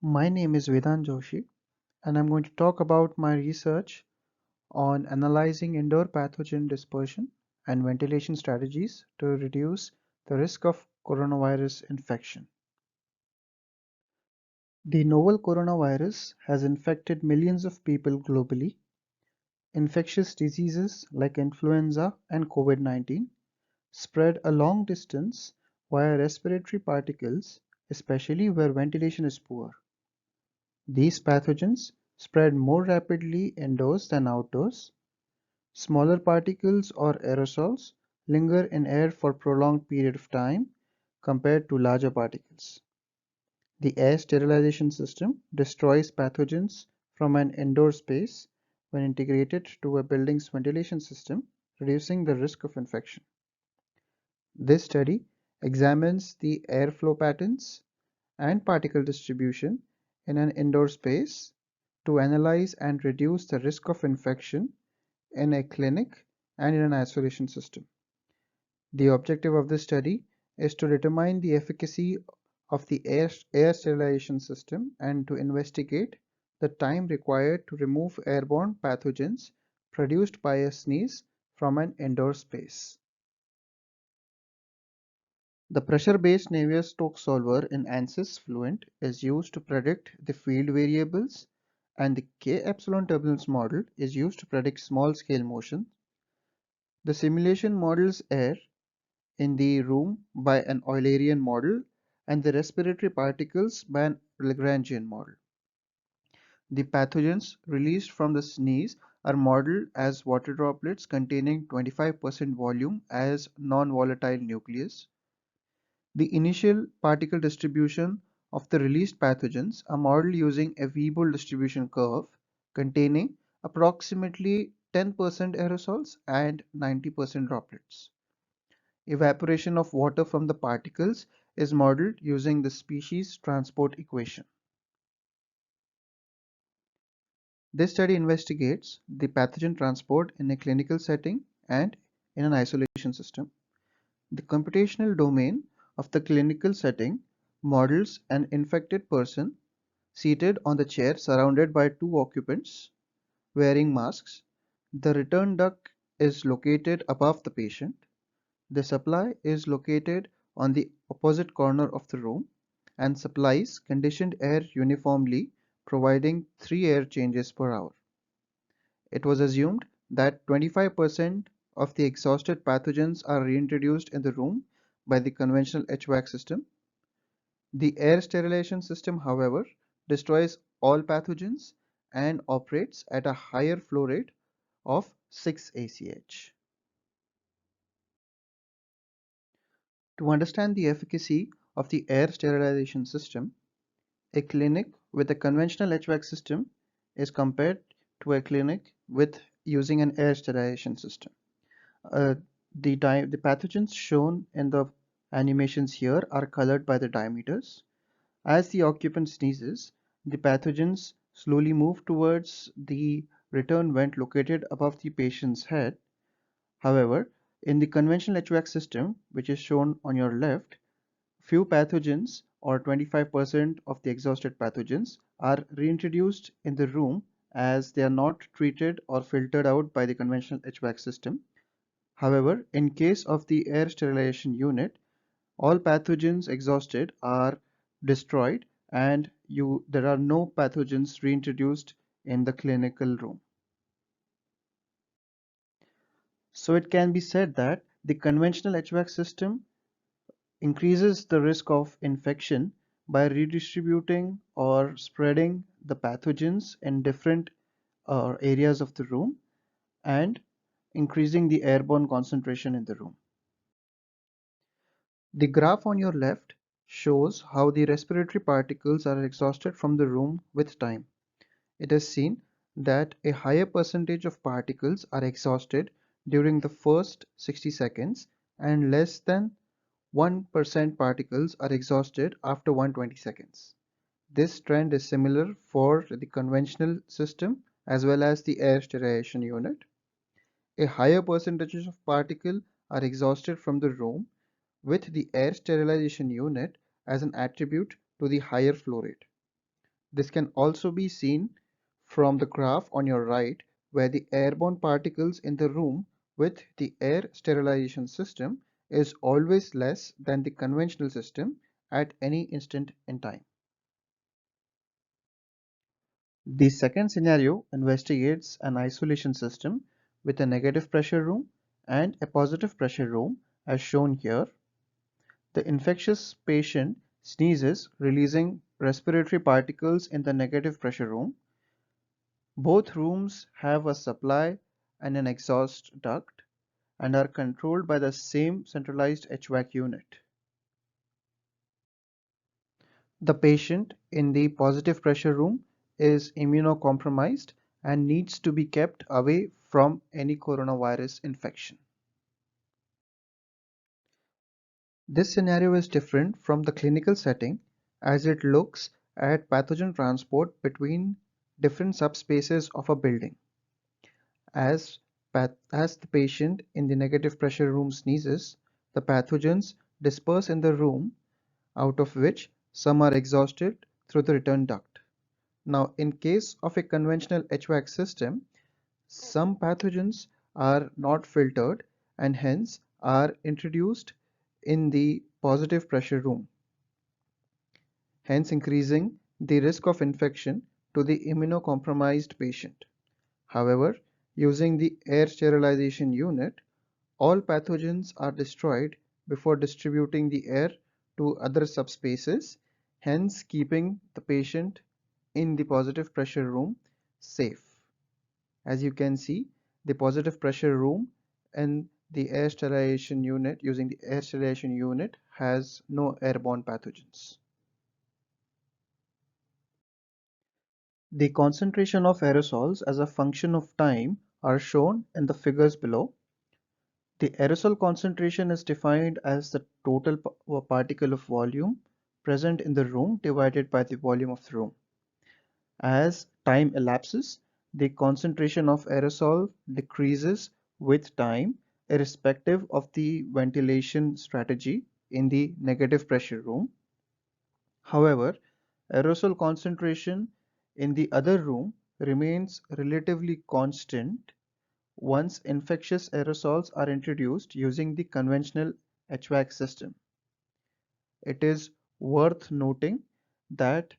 My name is Vedant Joshi, and I'm going to talk about my research on analyzing indoor pathogen dispersion and ventilation strategies to reduce the risk of coronavirus infection. The novel coronavirus has infected millions of people globally. Infectious diseases like influenza and COVID-19 spread a long distance via respiratory particles, especially where ventilation is poor. These pathogens spread more rapidly indoors than outdoors. Smaller particles or aerosols linger in air for a prolonged period of time compared to larger particles. The air sterilization system destroys pathogens from an indoor space when integrated to a building's ventilation system, reducing the risk of infection. This study examines the airflow patterns and particle distribution in an indoor space to analyze and reduce the risk of infection in a clinic and in an isolation system. The objective of this study is to determine the efficacy of the air sterilization system and to investigate the time required to remove airborne pathogens produced by a sneeze from an indoor space. The pressure-based Navier-Stokes solver in ANSYS Fluent is used to predict the field variables, and the K-epsilon turbulence model is used to predict small-scale motion. The simulation models air in the room by an Eulerian model and the respiratory particles by an Lagrangian model. The pathogens released from the sneeze are modeled as water droplets containing 25% volume as non-volatile nucleus. The initial particle distribution of the released pathogens are modeled using a Weibull distribution curve containing approximately 10% aerosols and 90% droplets. Evaporation of water from the particles is modeled using the species transport equation. This study investigates the pathogen transport in a clinical setting and in an isolation system. The computational domain of the clinical setting models an infected person seated on the chair surrounded by two occupants wearing masks. The return duct is located above the patient. The supply is located on the opposite corner of the room and supplies conditioned air uniformly, providing 3 air changes per hour. It was assumed that 25% of the exhausted pathogens are reintroduced in the room by the conventional HVAC system. The air sterilization system, however, destroys all pathogens and operates at a higher flow rate of 6 ACH. To understand the efficacy of the air sterilization system, a clinic with a conventional HVAC system is compared to a clinic with using an air sterilization system. Uh, the pathogens shown in the animations here are colored by the diameters. As the occupant sneezes, the pathogens slowly move towards the return vent located above the patient's head. However, in the conventional HVAC system, which is shown on your left, few pathogens, or 25% of the exhausted pathogens, are reintroduced in the room as they are not treated or filtered out by the conventional HVAC system. However, in case of the air sterilization unit, all pathogens exhausted are destroyed and there are no pathogens reintroduced in the clinical room. So it can be said that the conventional HVAC system increases the risk of infection by redistributing or spreading the pathogens in different areas of the room and increasing the airborne concentration in the room. The graph on your left shows how the respiratory particles are exhausted from the room with time. It is seen that a higher percentage of particles are exhausted during the first 60 seconds and less than 1% particles are exhausted after 120 seconds. This trend is similar for the conventional system as well as the air sterilization unit. A higher percentage of particles are exhausted from the room with the air sterilization unit as an attribute to the higher flow rate. This can also be seen from the graph on your right, where the airborne particles in the room with the air sterilization system is always less than the conventional system at any instant in time. The second scenario investigates an isolation system with a negative pressure room and a positive pressure room as shown here. The infectious patient sneezes, releasing respiratory particles in the negative pressure room. Both rooms have a supply and an exhaust duct and are controlled by the same centralized HVAC unit. The patient in the positive pressure room is immunocompromised and needs to be kept away from any coronavirus infection. This scenario is different from the clinical setting as it looks at pathogen transport between different subspaces of a building. As, as the patient in the negative pressure room sneezes, the pathogens disperse in the room, out of which some are exhausted through the return duct. Now, in case of a conventional HVAC system, some pathogens are not filtered and hence are introduced in the positive pressure room, hence increasing the risk of infection to the immunocompromised patient. However, using the air sterilization unit, all pathogens are destroyed before distributing the air to other subspaces, hence keeping the patient in the positive pressure room safe. As you can see, the positive pressure room and the air sterilization unit using the air sterilization unit has no airborne pathogens. The concentration of aerosols as a function of time are shown in the figures below. The aerosol concentration is defined as the total particle of volume present in the room divided by the volume of the room. As time elapses, the concentration of aerosol decreases with time, irrespective of the ventilation strategy in the negative pressure room. However, aerosol concentration in the other room remains relatively constant once infectious aerosols are introduced using the conventional HVAC system. It is worth noting that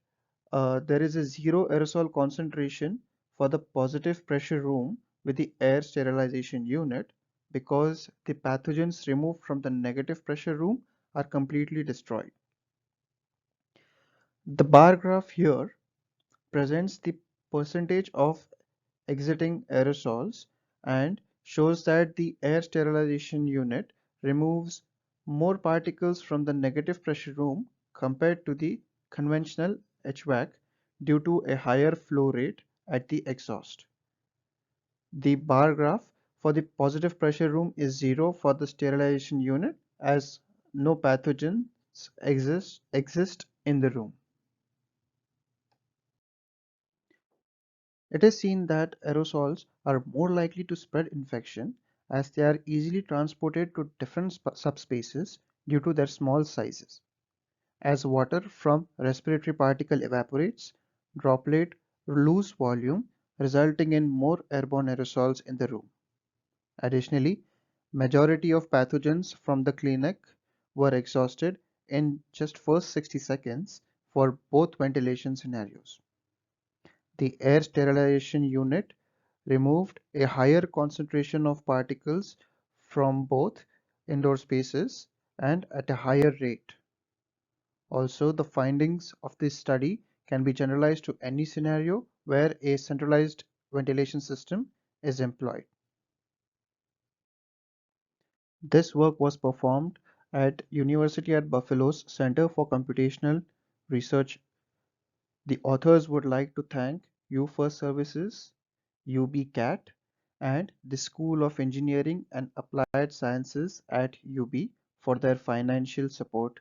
there is a zero aerosol concentration for the positive pressure room with the air sterilization unit because the pathogens removed from the negative pressure room are completely destroyed. The bar graph here presents the percentage of exiting aerosols and shows that the air sterilization unit removes more particles from the negative pressure room compared to the conventional HVAC due to a higher flow rate at the exhaust. The bar graph for the positive pressure room is 0 for the sterilization unit as no pathogens exist in the room. It is seen that aerosols are more likely to spread infection as they are easily transported to different subspaces due to their small sizes. As water from respiratory particle evaporates, droplet lose volume, resulting in more airborne aerosols in the room. Additionally, majority of pathogens from the clinic were exhausted in just first 60 seconds for both ventilation scenarios. The air sterilization unit removed a higher concentration of particles from both indoor spaces and at a higher rate. Also, the findings of this study can be generalized to any scenario where a centralized ventilation system is employed. This work was performed at University at Buffalo's Center for Computational Research. The authors would like to thank U-First Services, UB-CAT, and the School of Engineering and Applied Sciences at UB for their financial support.